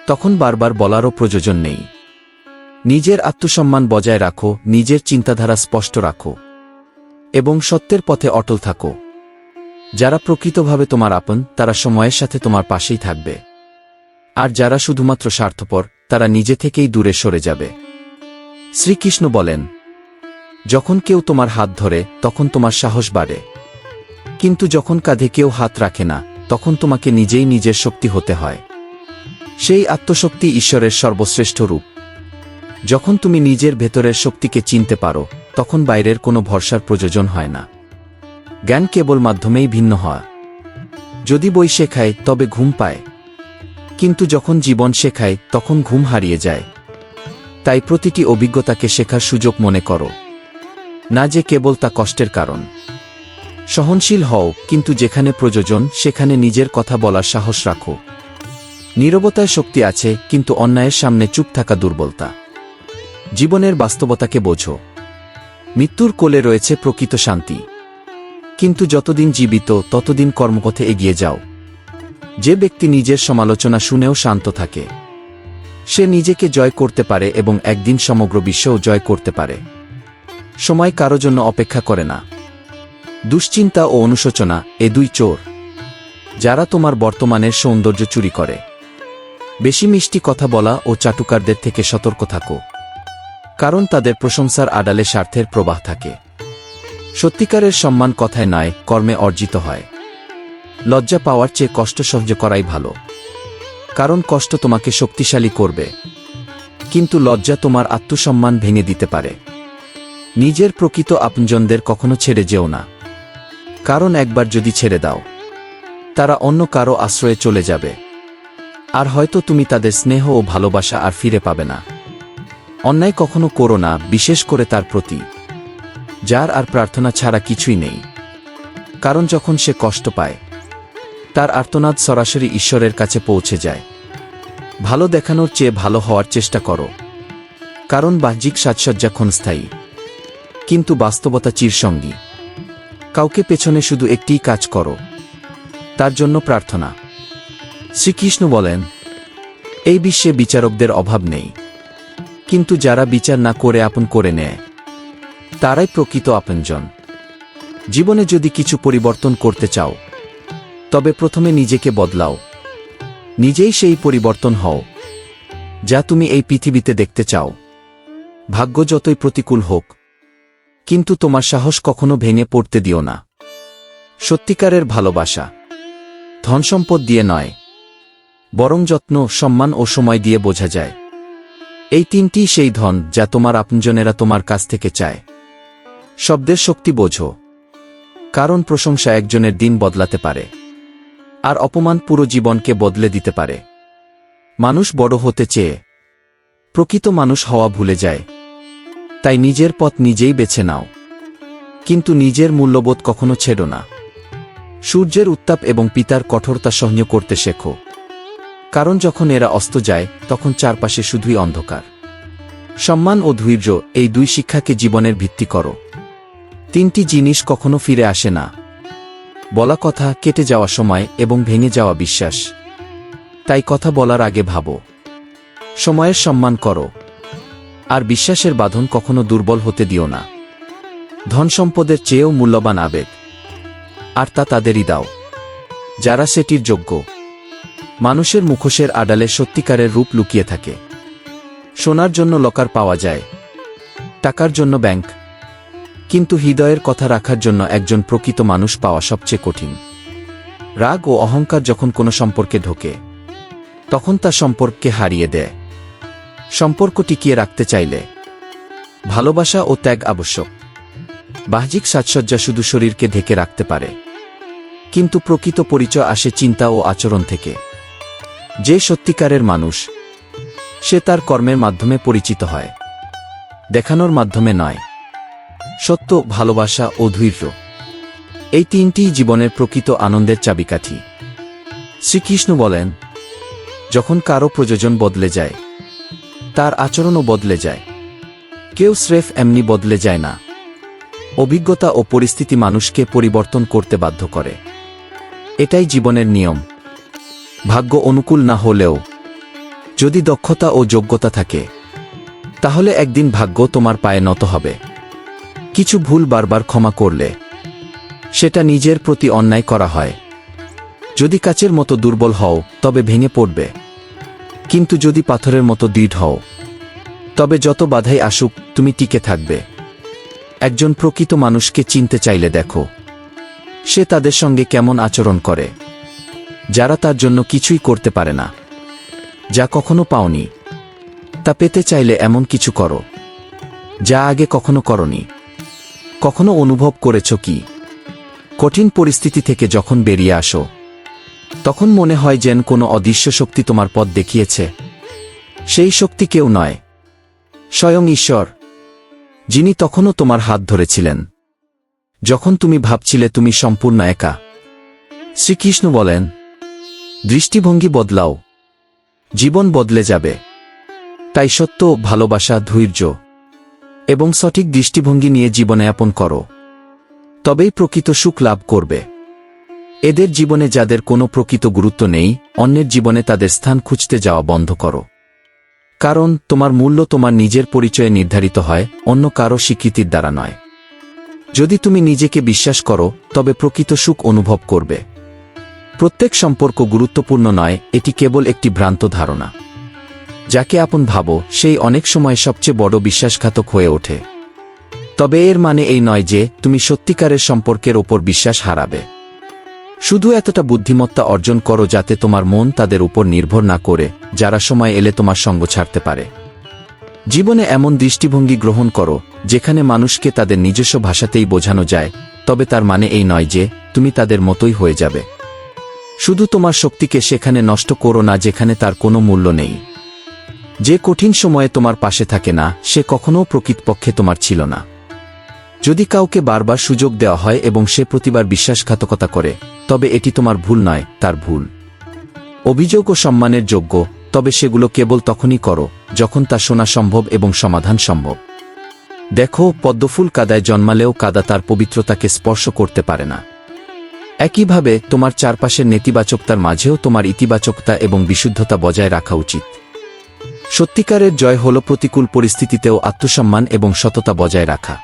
তখন বারবার বলারও প্রয়োজন নেই। নিজের আত্মসম্মান বজায় রাখো, নিজের চিন্তাধারা স্পষ্ট রাখো, এবং সত্যের পথে অটল থাকো। যারা প্রকৃতভাবে তোমার আপন তারা সময়ের সাথে তোমার পাশেই থাকবে, আর যারা শুধুমাত্র স্বার্থপর তারা নিজে থেকেই দূরে সরে যাবে। শ্রীকৃষ্ণ বলেন, যখন কেউ তোমার হাত ধরে তখন তোমার সাহস বাড়ে, কিন্তু যখন কাঁধে কেউ হাত রাখে না তখন তোমাকে নিজেই নিজের শক্তি হতে হয়। সেই আত্মশক্তি ঈশ্বরের সর্বশ্রেষ্ঠ রূপ। যখন তুমি নিজের ভেতরের শক্তিকে চিনতে পারো তখন বাইরের কোনো ভরসার প্রয়োজন হয় না। জ্ঞান কেবল মাধ্যমেই ভিন্ন হয়। যদি বই শেখায় তবে ঘুম পায়, কিন্তু যখন জীবন শেখায় তখন ঘুম হারিয়ে যায়। তাই প্রতিটি অভিজ্ঞতাকে শেখার সুযোগ মনে করো, না যে কেবল তা কষ্টের কারণ। সহনশীল হও, কিন্তু যেখানে প্রয়োজন সেখানে নিজের কথা বলার সাহস রাখো। নীরবতায় শক্তি আছে, কিন্তু অন্যায়ের সামনে চুপ থাকা দুর্বলতা। জীবনের বাস্তবতাকে বোঝো, মৃত্যুর কোলে রয়েছে প্রকৃত শান্তি, কিন্তু যতদিন জীবিত ততদিন কর্মপথে এগিয়ে যাও। যে ব্যক্তি নিজের সমালোচনা শুনেও শান্ত থাকে সে নিজেকে জয় করতে পারে এবং একদিন সমগ্র বিশ্বও জয় করতে পারে। সময় কারো জন্য অপেক্ষা করে না। দুশ্চিন্তা ও অনুশোচনা এ দুই চোর, যারা তোমার বর্তমানের সৌন্দর্য চুরি করে। বেশি মিষ্টি কথা বলা ও চাটুকারদের থেকে সতর্ক থাকো, কারণ তাদের প্রশংসার আড়ালে স্বার্থের প্রবাহ থাকে। সত্যিকারের সম্মান কথায় নয়, কর্মে অর্জিত হয়। লজ্জা পাওয়ার চেয়ে কষ্ট সহ্য করাই ভালো, কারণ কষ্ট তোমাকে শক্তিশালী করবে, কিন্তু লজ্জা তোমার আত্মসম্মান ভেঙে দিতে পারে। নিজের প্রকৃত আপনজনদের কখনো ছেড়ে যেও না, কারণ একবার যদি ছেড়ে দাও তারা অন্য কারো আশ্রয়ে চলে যাবে, আর হয়তো তুমি তাদের স্নেহ ও ভালোবাসা আর ফিরে পাবে না। অন্যায় কখনো করো না, বিশেষ করে তার প্রতি যার আর প্রার্থনা ছাড়া কিছুই নেই, কারণ যখন সে কষ্ট পায় তার আর্তনাদ সরাসরি ঈশ্বরের কাছে পৌঁছে যায়। ভালো দেখানোর চেয়ে ভালো হওয়ার চেষ্টা করো, কারণ বাহ্যিক সাজসজ্জা ক্ষণস্থায়ী, কিন্তু বাস্তবতা চিরসঙ্গী। কাউকে পেছনে শুধু একটিই কাজ করো, তার জন্য প্রার্থনা। শ্রীকৃষ্ণ বলেন, এই বিশ্বে বিচারকদের অভাব নেই, কিন্তু যারা বিচার না করে আপন করে নেয় তারাই প্রকৃত আপনজন। জীবনে যদি কিছু পরিবর্তন করতে চাও তবে প্রথমে নিজেকে বদলাও, নিজেই সেই পরিবর্তন হও যা তুমি এই পৃথিবীতে দেখতে চাও। ভাগ্য যতই প্রতিকূল হোক, কিন্তু তোমার সাহস কখনো ভেঙে পড়তে দিও না। সত্যিকারের ভালোবাসা ধনসম্পদ দিয়ে নয়, বরং যত্ন, সম্মান ও সময় দিয়ে বোঝা যায়। এই তিনটিই সেই ধন যা তোমার আপনজনেরা তোমার কাছ থেকে চায়। শব্দের শক্তি বোঝো, কারণ প্রশংসা একজনের দিন বদলাতে পারে, আর অপমান পুরো জীবনকে বদলে দিতে পারে। মানুষ বড় হতে চেয়ে প্রকৃত মানুষ হওয়া ভুলে যায়। তাই নিজের পথ নিজেই বেছে নাও, কিন্তু নিজের মূল্যবোধ কখনো ছেড়ো না। সূর্যের উত্তাপ এবং পিতার কঠোরতা সহ্য করতে শেখো, কারণ যখন এরা অস্ত যায় তখন চারপাশে শুধুই অন্ধকার। সম্মান ও ধৈর্য এই দুই শিক্ষাকে জীবনের ভিত্তি করো। তিনটি জিনিস কখনো ফিরে আসে না: বলা কথা, কেটে যাওয়া সময় এবং ভেঙে যাওয়া বিশ্বাস। তাই কথা বলার আগে ভাবো, সময়ের সম্মান করো। আর বিশ্বাসের বাঁধন কখনো দুর্বল হতে দিও না। ধন সম্পদের চেয়েও মূল্যবান আবেগ, আর তা তাদেরই দাও যারা সেটির যোগ্য। মানুষের মুখোশের আড়ালে সত্যিকারের রূপ লুকিয়ে থাকে। সোনার জন্য লকার পাওয়া যায়, টাকার জন্য ব্যাংক, কিন্তু হৃদয়ের কথা রাখার জন্য একজন প্রকৃত মানুষ পাওয়া সবচেয়ে কঠিন। রাগ ও অহংকার যখন কোনো সম্পর্কে ঢোকে, তখন তা সম্পর্ককে হারিয়ে দেয়। সম্পর্ক টিকিয়ে রাখতে চাইলে ভালোবাসা ও ত্যাগ আবশ্যক। বাহ্যিক সাজসজ্জা শুধু শরীরকে ঢেকে রাখতে পারে, কিন্তু প্রকৃত পরিচয় আসে চিন্তা ও আচরণ থেকে। যে সত্যিকারের মানুষ, সে তার কর্মের মাধ্যমে পরিচিত হয়, দেখানোর মাধ্যমে নয়। সত্য, ভালোবাসা ও ধৈর্য, এই তিনটিই জীবনের প্রকৃত আনন্দের চাবিকাঠি। শ্রীকৃষ্ণ বলেন, যখন কারো প্রয়োজন বদলে যায়, তার আচরণও বদলে যায়। কেউ স্রেফ এমনি বদলে যায় না। অভিজ্ঞতা ও পরিস্থিতি মানুষকে পরিবর্তন করতে বাধ্য করে। এটাই জীবনের নিয়ম। ভাগ্য অনুকূল না হলেও যদি দক্ষতা ও যোগ্যতা থাকে, তাহলে একদিন ভাগ্য তোমার পায়ে নত হবে। কিছু ভুল বারবার ক্ষমা করলে সেটা নিজের প্রতি অন্যায় করা হয়। যদি কাচের মতো দুর্বল হও, তবে ভেঙে পড়বে, কিন্তু যদি পাথরের মতো দৃঢ় হও, তবে যত বাধাই আসুক তুমি টিকে থাকবে। একজন প্রকৃত মানুষকে চিনতে চাইলে দেখো, সে তাদের সঙ্গে কেমন আচরণ করে, যারা তার জন্য কিছুই করতে পারে না। যা কখনো পাওনি, তা পেতে চাইলে এমন কিছু করো যা আগে কখনো করনি। কখনো অনুভব করেছ কি, কঠিন পরিস্থিতি থেকে যখন বেরিয়ে আসো, তখন মনে হয় যেন কোনো অদৃশ্য শক্তি তোমার পথ দেখিয়েছে। সেই শক্তি কেউ নয়, স্বয়ং ঈশ্বর, যিনি তখনও তোমার হাত ধরেছিলেন যখন তুমি ভাবছিলে তুমি সম্পূর্ণ একা। শ্রীকৃষ্ণ বলেন, দৃষ্টিভঙ্গি বদলাও, জীবন বদলে যাবে। তাই সত্য, ভালোবাসা, ধৈর্য এবং সঠিক দৃষ্টিভঙ্গি নিয়ে জীবনযাপন করো, তবেই প্রকৃত সুখ লাভ করবে। এদের জীবনে যাদের কোনো প্রকৃত গুরুত্ব নেই, অন্যের জীবনে তাদের স্থান খুঁজতে যাওয়া বন্ধ করো। কারণ তোমার মূল্য তোমার নিজের পরিচয়ে নির্ধারিত হয়, অন্য কারো স্বীকৃতির দ্বারা নয়। যদি তুমি নিজেকে বিশ্বাস করো, তবে প্রকৃত সুখ অনুভব করবে। প্রত্যেক সম্পর্ক গুরুত্বপূর্ণ নয়, এটি কেবল একটি ভ্রান্ত ধারণা। যাকে আপন ভাবো, সেই অনেক সময় সবচেয়ে বড় বিশ্বাসঘাতক হয়ে ওঠে। তবে এর মানে এই নয় যে তুমি সত্যিকারের সম্পর্কের ওপর বিশ্বাস হারাবে। শুধু এতটা বুদ্ধিমত্তা অর্জন করো যাতে তোমার মন তাদের উপর নির্ভর না করে, যারা সময় এলে তোমার সঙ্গ ছাড়তে পারে। জীবনে এমন দৃষ্টিভঙ্গি গ্রহণ করো যেখানে মানুষকে তাদের নিজস্ব ভাষাতেই বোঝানো যায়, তবে তার মানে এই নয় যে তুমি তাদের মতোই হয়ে যাবে। শুধু তোমার শক্তিকে সেখানে নষ্ট করো না যেখানে তার কোনো মূল্য নেই। যে কঠিন সময়ে তোমার পাশে থাকে না, সে কখনও প্রকৃতপক্ষে তোমার ছিল না। যদি কাউকে বারবার সুযোগ দেওয়া হয় এবং সে প্রতিবার বিশ্বাসঘাতকতা করে, তবে এটি তোমার ভুল নয়, তার ভুল। অভিযোগ ও সম্মানের যোগ্য, তবে সেগুলো কেবল তখনই করো যখন তা শোনা সম্ভব এবং সমাধান সম্ভব। দেখো, পদ্মফুল কাদায় জন্মালেও কাদা তার পবিত্রতাকে স্পর্শ করতে পারে না। একইভাবে তোমার চারপাশের নেতিবাচকতার মাঝেও তোমার ইতিবাচকতা এবং বিশুদ্ধতা বজায় রাখা উচিত। সত্যিকারের জয় হল প্রতিকূল পরিস্থিতিতেও আত্মসম্মান এবং সততা বজায় রাখা।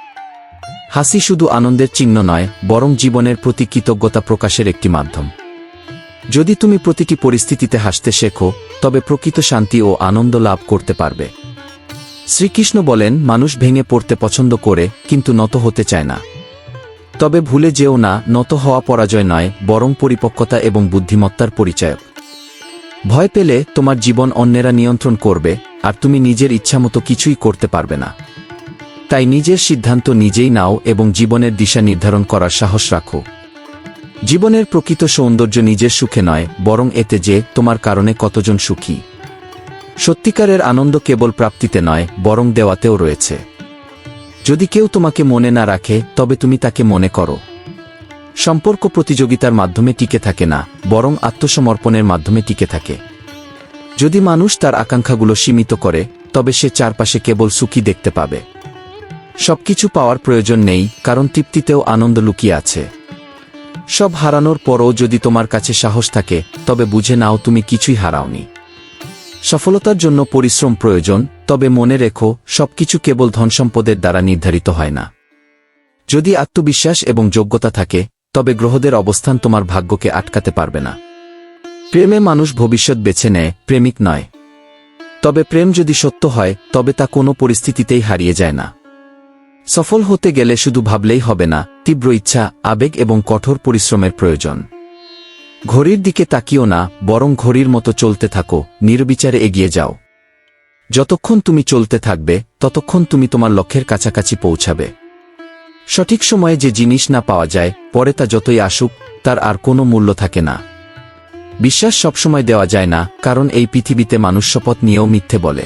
হাসি শুধু আনন্দের চিহ্ন নয়, বরং জীবনের প্রতি কৃতজ্ঞতা প্রকাশের একটি মাধ্যম। যদি তুমি প্রতিটি পরিস্থিতিতে হাসতে শেখো, তবে প্রকৃত শান্তি ও আনন্দ লাভ করতে পারবে। শ্রীকৃষ্ণ বলেন, মানুষ ভেঙে পড়তে পছন্দ করে, কিন্তু নত হতে চায় না। তবে ভুলে যেও না, নত হওয়া পরাজয় নয়, বরং পরিপক্কতা এবং বুদ্ধিমত্তার পরিচায়ক। ভয় পেলে তোমার জীবন অন্যেরা নিয়ন্ত্রণ করবে, আর তুমি নিজের ইচ্ছামতো কিছুই করতে পারবে না। তাই নিজের সিদ্ধান্ত নিজেই নাও এবং জীবনের দিশা নির্ধারণ করার সাহস রাখো। জীবনের প্রকৃত সৌন্দর্য নিজের সুখে নয়, বরং এতে যে তোমার কারণে কতজন সুখী। সত্যিকারের আনন্দ কেবল প্রাপ্তিতে নয়, বরং দেওয়াতেও রয়েছে। যদি কেউ তোমাকে মনে না রাখে, তবে তুমি তাকে মনে করো। সম্পর্ক প্রতিযোগিতার মাধ্যমে টিকে থাকে না, বরং আত্মসমর্পণের মাধ্যমে টিকে থাকে। যদি মানুষ তার আকাঙ্ক্ষাগুলো সীমিত করে, তবে সে চারপাশে কেবল সুখী দেখতে পাবে। সবকিছু পাওয়ার প্রয়োজন নেই, কারণ তৃপ্তিতেও আনন্দ লুকিয়ে আছে। সব হারানোর পরও যদি তোমার কাছে সাহস থাকে, তবে বুঝে নাও তুমি কিছুই হারাওনি। সফলতার জন্য পরিশ্রম প্রয়োজন, তবে মনে রেখো সবকিছু কেবল ধনসম্পদের দ্বারা নির্ধারিত হয় না। যদি আত্মবিশ্বাস এবং যোগ্যতা থাকে, তবে গ্রহদের অবস্থান তোমার ভাগ্যকে আটকাতে পারবে না। প্রেমে মানুষ ভবিষ্যৎ বেছে নেয়, প্রেমিক নয়। তবে প্রেম যদি সত্য হয়, তবে তা কোনো পরিস্থিতিতেই হারিয়ে যায় না। সফল হতে গেলে শুধু ভাবলেই হবে না, তীব্র ইচ্ছা, আবেগ এবং কঠোর পরিশ্রমের প্রয়োজন। ঘড়ির দিকে তাকিও না, বরং ঘড়ির মতো চলতে থাকো, নির্বিচারে এগিয়ে যাও। যতক্ষণ তুমি চলতে থাকবে, ততক্ষণ তুমি তোমার লক্ষ্যের কাছাকাছি পৌঁছাবে। সঠিক সময়ে যে জিনিস না পাওয়া যায়, পরে তা যতই আসুক, তার আর কোনো মূল্য থাকে না। বিশ্বাস সবসময় দেওয়া যায় না, কারণ এই পৃথিবীতে মানুষ শপথ নিয়েও মিথ্যে বলে।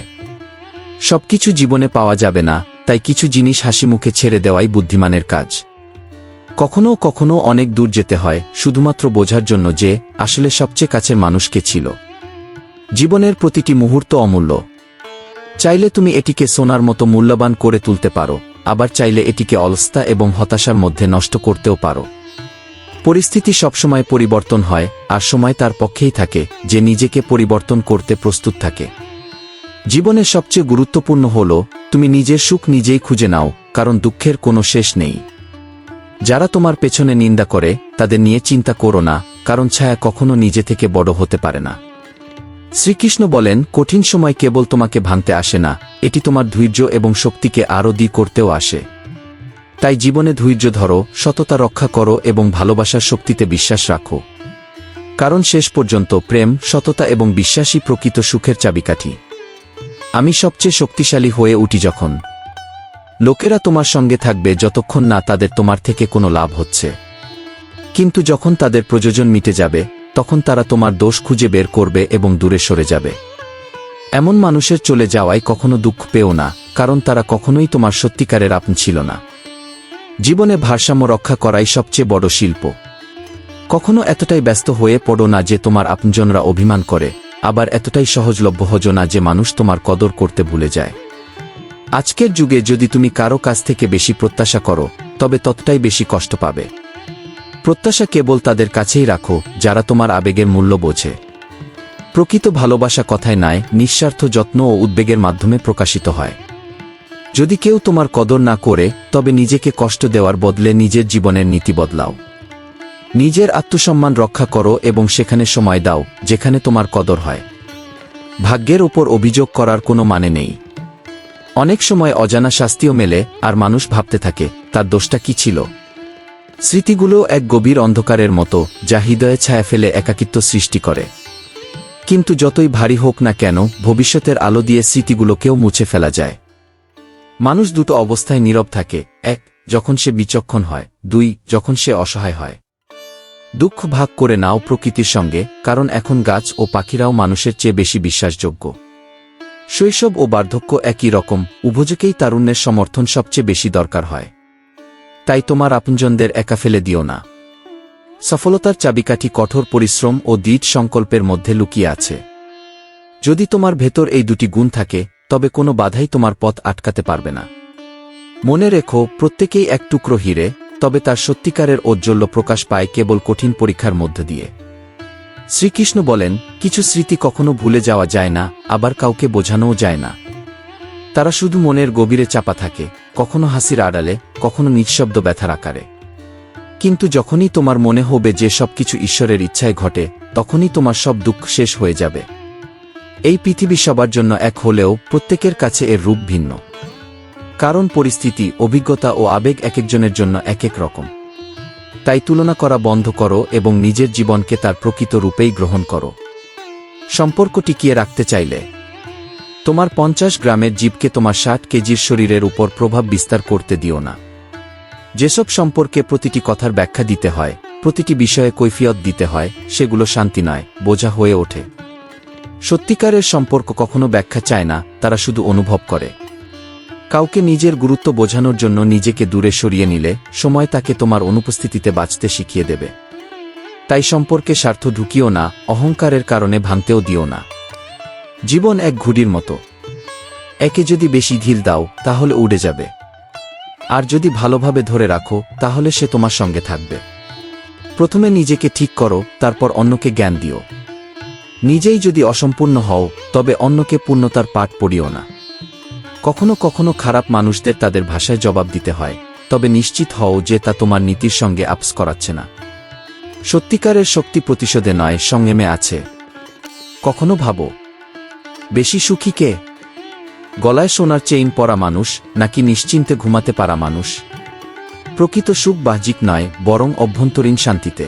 সবকিছু জীবনে পাওয়া যাবে না, তাই কিছু জিনিস হাসি মুখে ছেড়ে দেওয়াই বুদ্ধিমানের কাজ। কখনো কখনো অনেক দূর যেতে হয়, শুধুমাত্র বোঝার জন্য যে আসলে সবচেয়ে কাছের মানুষ কে ছিল। জীবনের প্রতিটি মুহূর্ত অমূল্য। চাইলে তুমি এটিকে সোনার মতো মূল্যবান করে তুলতে পারো, আবার চাইলে এটিকে অলসতা এবং হতাশার মধ্যে নষ্ট করতেও পারো। পরিস্থিতি সবসময় পরিবর্তন হয়, আর সময় তার পক্ষেই থাকে যে নিজেকে পরিবর্তন করতে প্রস্তুত থাকে। জীবনের সবচেয়ে গুরুত্বপূর্ণ হল তুমি নিজের সুখ নিজেই খুঁজে নাও, কারণ দুঃখের কোনো শেষ নেই। যারা তোমার পেছনে নিন্দা করে, তাদের নিয়ে চিন্তা করো না, কারণ ছায়া কখনো নিজে থেকে বড় হতে পারে না। শ্রীকৃষ্ণ বলেন, কঠিন সময় কেবল তোমাকে ভাঙতে আসে না, এটি তোমার ধৈর্য এবং শক্তিকে আরও করতেও আসে। তাই জীবনে ধৈর্য ধরো, সততা রক্ষা করো এবং ভালোবাসার শক্তিতে বিশ্বাস রাখো। কারণ শেষ পর্যন্ত প্রেম, সততা এবং বিশ্বাসই প্রকৃত সুখের চাবিকাঠি। আমি সবচেয়ে শক্তিশালী হয়ে উঠি যখন লোকেরা তোমার সঙ্গে থাকবে, যতক্ষণ না তাদের তোমার থেকে কোনো লাভ হচ্ছে। কিন্তু যখন তাদের প্রয়োজন মিটে যাবে, তখন তারা তোমার দোষ খুঁজে বের করবে এবং দূরে সরে যাবে। এমন মানুষের চলে যাওয়ায় কখনো দুঃখ পেও না, কারণ তারা কখনোই তোমার সত্যিকারের আপন ছিল না। জীবনে ভারসাম্য রক্ষা করাই সবচেয়ে বড় শিল্প। কখনো এতটাই ব্যস্ত হয়ে পড়ো না যে তোমার আপনজনরা অভিমান করে, আবার এতটাই সহজলভ্য হজো না যে মানুষ তোমার কদর করতে ভুলে যায়। আজকের যুগে যদি তুমি কারো কাছ থেকে বেশি প্রত্যাশা করো, তবে ততটাই বেশি কষ্ট পাবে। প্রত্যাশা কেবল তাদের কাছেই রাখো যারা তোমার আবেগের মূল্য বোঝে। প্রকৃত ভালোবাসা কথায় নয়, নিঃস্বার্থ যত্ন ও উদ্বেগের মাধ্যমে প্রকাশিত হয়। যদি কেউ তোমার কদর না করে, তবে নিজেকে কষ্ট দেওয়ার বদলে নিজের জীবনের নীতি বদলাও। নিজের আত্মসম্মান রক্ষা করো এবং সেখানে সময় দাও যেখানে তোমার কদর হয়। ভাগ্যের ওপর অভিযোগ করার কোনো মানে নেই। অনেক সময় অজানা শাস্তিও মেলে, আর মানুষ ভাবতে থাকে তার দোষটা কি ছিল। স্মৃতিগুলো এক গভীর অন্ধকারের মতো, যা হৃদয়ে ছায়া ফেলে একাকিত্ব সৃষ্টি করে। কিন্তু যতই ভারী হোক না কেন, ভবিষ্যতের আলো দিয়ে স্মৃতিগুলোকেও মুছে ফেলা যায়। মানুষ দুটো অবস্থায় নীরব থাকে, এক, যখন সে বিচক্ষণ হয়, দুই, যখন সে অসহায় হয়। দুঃখ ভাগ করে নাও প্রকৃতির সঙ্গে, কারণ এখন গাছ ও পাখিরাও মানুষের চেয়ে বেশি বিশ্বাসযোগ্য। শৈশব ও বার্ধক্য একই রকম, উভয়কেই তারুণ্যের সমর্থন সবচেয়ে বেশি দরকার হয়। তাই তোমার আপনজনদের একা ফেলে দিও না। সফলতার চাবিকাঠি কঠোর পরিশ্রম ও দৃঢ় সংকল্পের মধ্যে লুকিয়ে আছে। যদি তোমার ভেতর এই দুটি গুণ থাকে, তবে কোনো বাধাই তোমার পথ আটকাতে পারবে না। মনে রেখো, প্রত্যেকেই এক টুকরো হীরে, তবে তার সত্যিকারের ঔজ্জ্বল্য প্রকাশ পায় কেবল কঠিন পরীক্ষার মধ্য দিয়ে। শ্রীকৃষ্ণ বলেন, কিছু স্মৃতি কখনো ভুলে যাওয়া যায় না, আবার কাউকে বোঝানোও যায় না। তারা শুধু মনের গভীরে চাপা থাকে, কখনো হাসির আড়ালে, কখনো নিঃশব্দ ব্যথার আকারে। কিন্তু যখনই তোমার মনে হবে যে সবকিছু ঈশ্বরের ইচ্ছায় ঘটে, তখনই তোমার সব দুঃখ শেষ হয়ে যাবে। এই পৃথিবী সবার জন্য এক হলেও প্রত্যেকের কাছে এর রূপ ভিন্ন। কারণ পরিস্থিতি, অভিজ্ঞতা ও আবেগ একেকজনের জন্য এক এক রকম। তাই তুলনা করা বন্ধ করো এবং নিজের জীবনকে তার প্রকৃত রূপেই গ্রহণ করো। সম্পর্ক টিকিয়ে রাখতে চাইলে তোমার 50 গ্রামের জীবকে তোমার 60 কেজির শরীরের উপর প্রভাব বিস্তার করতে দিও না। যেসব সম্পর্কে প্রতিটি কথার ব্যাখ্যা দিতে হয়, প্রতিটি বিষয়ে কৈফিয়ত দিতে হয়, সেগুলো শান্তি নয়, বোঝা হয়ে ওঠে। সত্যিকারের সম্পর্ক কখনো ব্যাখ্যা চায় না, তারা শুধু অনুভব করে। কাউকে নিজের গুরুত্ব বোঝানোর জন্য নিজেকে দূরে সরিয়ে নিলে, সময় তাকে তোমার অনুপস্থিতিতে বাঁচতে শিখিয়ে দেবে। তাই সম্পর্কে স্বার্থ ঢুকিও না, অহংকারের কারণে ভাঙতেও দিও না। জীবন এক ঘুড়ির মতো, একে যদি বেশি ঢিল দাও তাহলে উড়ে যাবে, আর যদি ভালোভাবে ধরে রাখো তাহলে সে তোমার সঙ্গে থাকবে। প্রথমে নিজেকে ঠিক করো, তারপর অন্যকে জ্ঞান দিও। নিজেই যদি অসম্পূর্ণ হও তবে অন্যকে পূর্ণতার পাঠ পড়িও না। কখনো কখনো খারাপ মানুষদের তাদের ভাষায় জবাব দিতে হয়, তবে নিশ্চিত হও যে তা তোমার নীতির সঙ্গে আপস করাচ্ছে না। সত্যিকারের শক্তি প্রতিশোধে নয়, সংযমে আছে। কখনো ভাবো, বেশি সুখী কে? গলায় সোনার চেইন পরা মানুষ নাকি নিশ্চিন্তে ঘুমাতে পারা মানুষ? প্রকৃত সুখ বাহ্যিক নয়, বরং অভ্যন্তরীণ শান্তিতে।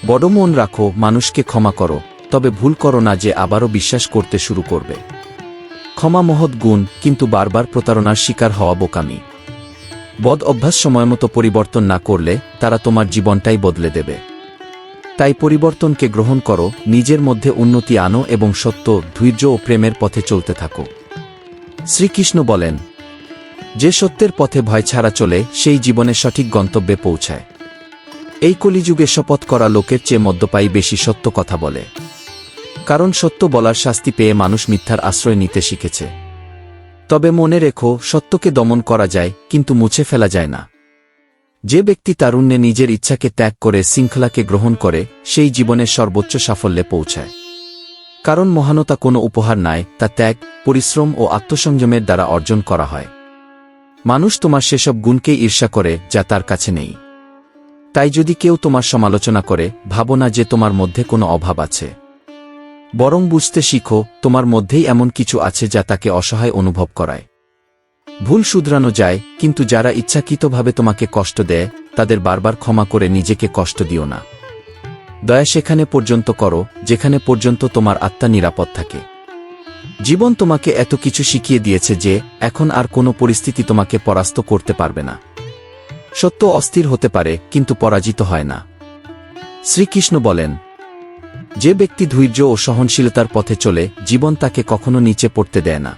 বড় মন রাখো, মানুষকে ক্ষমা করো, তবে ভুল করো না যে আবারও বিশ্বাস করতে শুরু করবে। ক্ষমা মহৎ গুণ, কিন্তু বারবার প্রতারণার শিকার হওয়া বোকামি। বদ অভ্যাস সময়মতো পরিবর্তন না করলে তারা তোমার জীবনটাই বদলে দেবে। তাই পরিবর্তনকে গ্রহণ করো, নিজের মধ্যে উন্নতি আনো এবং সত্য, ধৈর্য ও প্রেমের পথে চলতে থাকো। শ্রীকৃষ্ণ বলেন, যে সত্যের পথে ভয় ছাড়া চলে সেই জীবনের সঠিক গন্তব্যে পৌঁছায়। এই কলিযুগে শপথ করা লোকের চেয়ে মদ্যপায়ী বেশি সত্য কথা বলে। কারণ সত্য বলার শাস্তি পেয়ে মানুষ মিথ্যার আশ্রয় নিতে শিখেছে। তবে মনে রেখো, সত্যকে দমন করা যায় কিন্তু মুছে ফেলা যায় না। যে ব্যক্তি তারুণ্যে নিজের ইচ্ছাকে ত্যাগ করে শৃঙ্খলাকে গ্রহণ করে সেই জীবনের সর্বোচ্চ সাফল্যে পৌঁছায়। কারণ মহানতা কোনো উপহার নয়, তা ত্যাগ, পরিশ্রম ও আত্মসংযমের দ্বারা অর্জন করা হয়। মানুষ তোমার সেসব গুণকেই ঈর্ষা করে যা তার কাছে নেই। তাই যদি কেউ তোমার সমালোচনা করে, ভাবো না যে তোমার মধ্যে কোনো অভাব আছে। বরং বুঝতে শিখো, তোমার মধ্যেই এমন কিছু আছে যা তাকে অসহায় অনুভব করায়। ভুল শুধরানো যায়, কিন্তু যারা ইচ্ছাকৃতভাবে তোমাকে কষ্ট দেয় তাদের বারবার ক্ষমা করে নিজেকে কষ্ট দিও না। দয়া সেখানে পর্যন্ত করো যেখানে পর্যন্ত তোমার আত্মা নিরাপদ থাকে। জীবন তোমাকে এত কিছু শিখিয়ে দিয়েছে যে এখন আর কোনো পরিস্থিতি তোমাকে পরাস্ত করতে পারবে না। সত্য অস্থির হতে পারে কিন্তু পরাজিত হয় না। শ্রীকৃষ্ণ বলেন, যে ব্যক্তি ধৈর্য ও সহনশীলতার পথে চলে জীবন তাকে কখনো নিচে পড়তে দেয় না।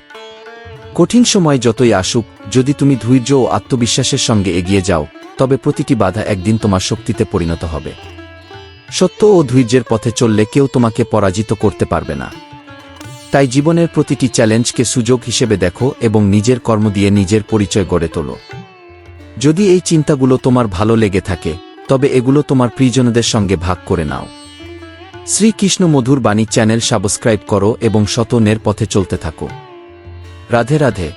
কঠিন সময় যতই আসুক, যদি তুমি ধৈর্য ও আত্মবিশ্বাসের সঙ্গে এগিয়ে যাও তবে প্রতিটি বাধা একদিন তোমার শক্তিতে পরিণত হবে। সত্য ও ধৈর্যের পথে চললে কেউ তোমাকে পরাজিত করতে পারবে না। তাই জীবনের প্রতিটি চ্যালেঞ্জকে সুযোগ হিসেবে দেখো এবং নিজের কর্ম দিয়ে নিজের পরিচয় গড়ে তোলো। যদি এই চিন্তাগুলো তোমার ভালো লেগে থাকে তবে এগুলো তোমার প্রিয়জনদের সঙ্গে ভাগ করে নাও। শ্রীকৃষ্ণ মধুর বাণী চ্যানেল সাবস্ক্রাইব করো এবং সত্যের পথে চলতে থাকো। রাধে রাধে।